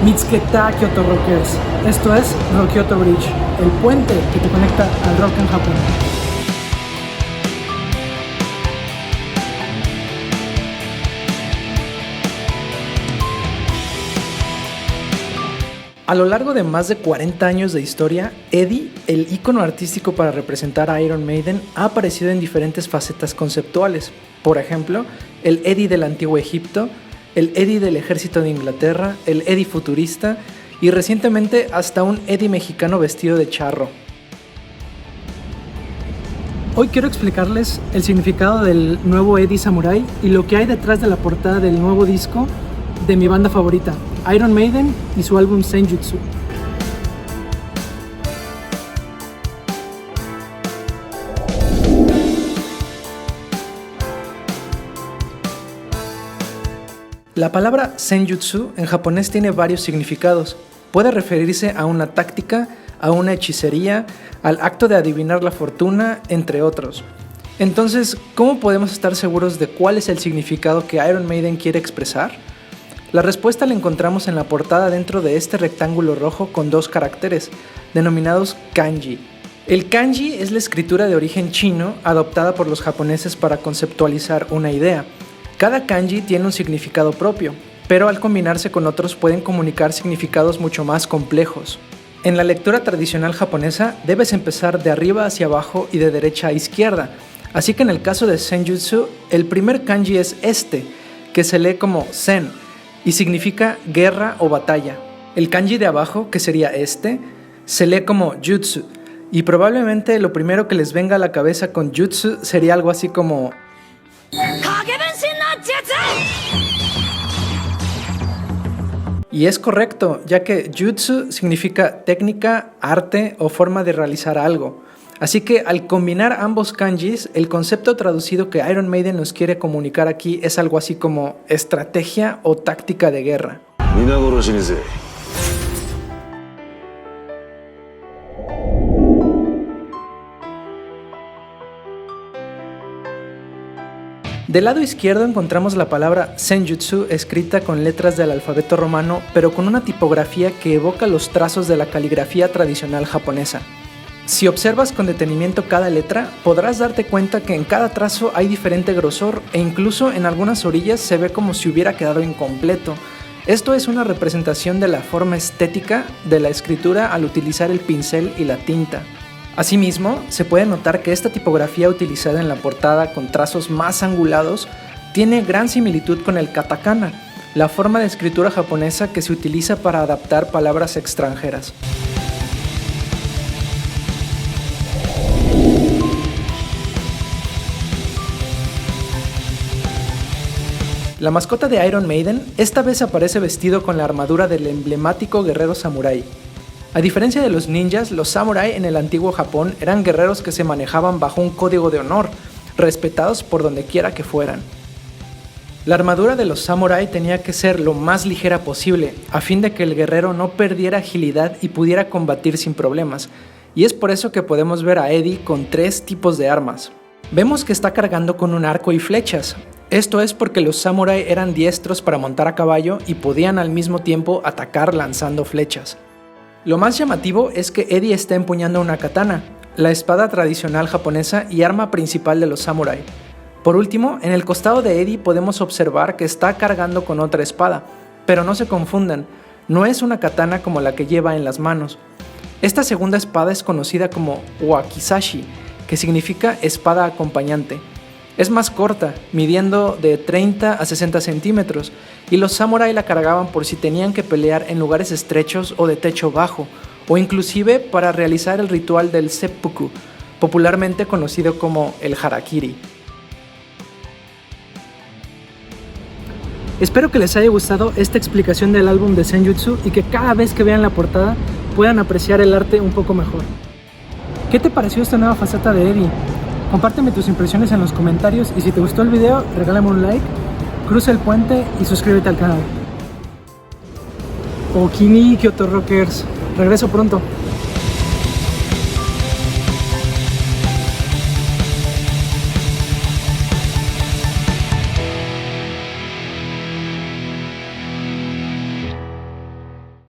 Mitsubishi Kyoto Rockers. Esto es Rock-Kyoto Bridge, el puente que te conecta al rock en Japón. A lo largo de más de 40 años de historia, Eddie, el ícono artístico para representar a Iron Maiden, ha aparecido en diferentes facetas conceptuales. Por ejemplo, el Eddie del Antiguo Egipto, el Eddie del Ejército de Inglaterra, el Eddie futurista y recientemente hasta un Eddie mexicano vestido de charro. Hoy quiero explicarles el significado del nuevo Eddie Samurai y lo que hay detrás de la portada del nuevo disco de mi banda favorita, Iron Maiden, y su álbum Senjutsu. La palabra Senjutsu en japonés tiene varios significados. Puede referirse a una táctica, a una hechicería, al acto de adivinar la fortuna, entre otros. Entonces, ¿cómo podemos estar seguros de cuál es el significado que Iron Maiden quiere expresar? La respuesta la encontramos en la portada dentro de este rectángulo rojo con dos caracteres, denominados kanji. El kanji es la escritura de origen chino adoptada por los japoneses para conceptualizar una idea. Cada kanji tiene un significado propio, pero al combinarse con otros pueden comunicar significados mucho más complejos. En la lectura tradicional japonesa debes empezar de arriba hacia abajo y de derecha a izquierda, así que en el caso de Senjutsu, el primer kanji es este, que se lee como sen, y significa guerra o batalla. El kanji de abajo, que sería este, se lee como jutsu, y probablemente lo primero que les venga a la cabeza con jutsu sería algo así como y es correcto, ya que jutsu significa técnica, arte o forma de realizar algo. Así que al combinar ambos kanjis, el concepto traducido que Iron Maiden nos quiere comunicar aquí es algo así como estrategia o táctica de guerra. Del lado izquierdo encontramos la palabra Senjutsu escrita con letras del alfabeto romano, pero con una tipografía que evoca los trazos de la caligrafía tradicional japonesa. Si observas con detenimiento cada letra, podrás darte cuenta que en cada trazo hay diferente grosor e incluso en algunas orillas se ve como si hubiera quedado incompleto. Esto es una representación de la forma estética de la escritura al utilizar el pincel y la tinta. Asimismo, se puede notar que esta tipografía utilizada en la portada con trazos más angulados tiene gran similitud con el katakana, la forma de escritura japonesa que se utiliza para adaptar palabras extranjeras. La mascota de Iron Maiden esta vez aparece vestido con la armadura del emblemático guerrero samurái. A diferencia de los ninjas, los samurái en el antiguo Japón eran guerreros que se manejaban bajo un código de honor, respetados por donde quiera que fueran. La armadura de los samurái tenía que ser lo más ligera posible, a fin de que el guerrero no perdiera agilidad y pudiera combatir sin problemas, y es por eso que podemos ver a Eddie con 3 tipos de armas. Vemos que está cargando con un arco y flechas. Esto es porque los samurái eran diestros para montar a caballo y podían al mismo tiempo atacar lanzando flechas. Lo más llamativo es que Eddie está empuñando una katana, la espada tradicional japonesa y arma principal de los samurái. Por último, en el costado de Eddie podemos observar que está cargando con otra espada, pero no se confundan, no es una katana como la que lleva en las manos. Esta segunda espada es conocida como wakizashi, que significa espada acompañante. Es más corta, midiendo de 30 a 60 centímetros, y los samurái la cargaban por si tenían que pelear en lugares estrechos o de techo bajo, o inclusive para realizar el ritual del seppuku, popularmente conocido como el harakiri. Espero que les haya gustado esta explicación del álbum de Senjutsu y que cada vez que vean la portada puedan apreciar el arte un poco mejor. ¿Qué te pareció esta nueva faceta de Eddie? Compárteme tus impresiones en los comentarios y si te gustó el video, regálame un like, cruza el puente y suscríbete al canal. Okini Kyoto Rockers, regreso pronto.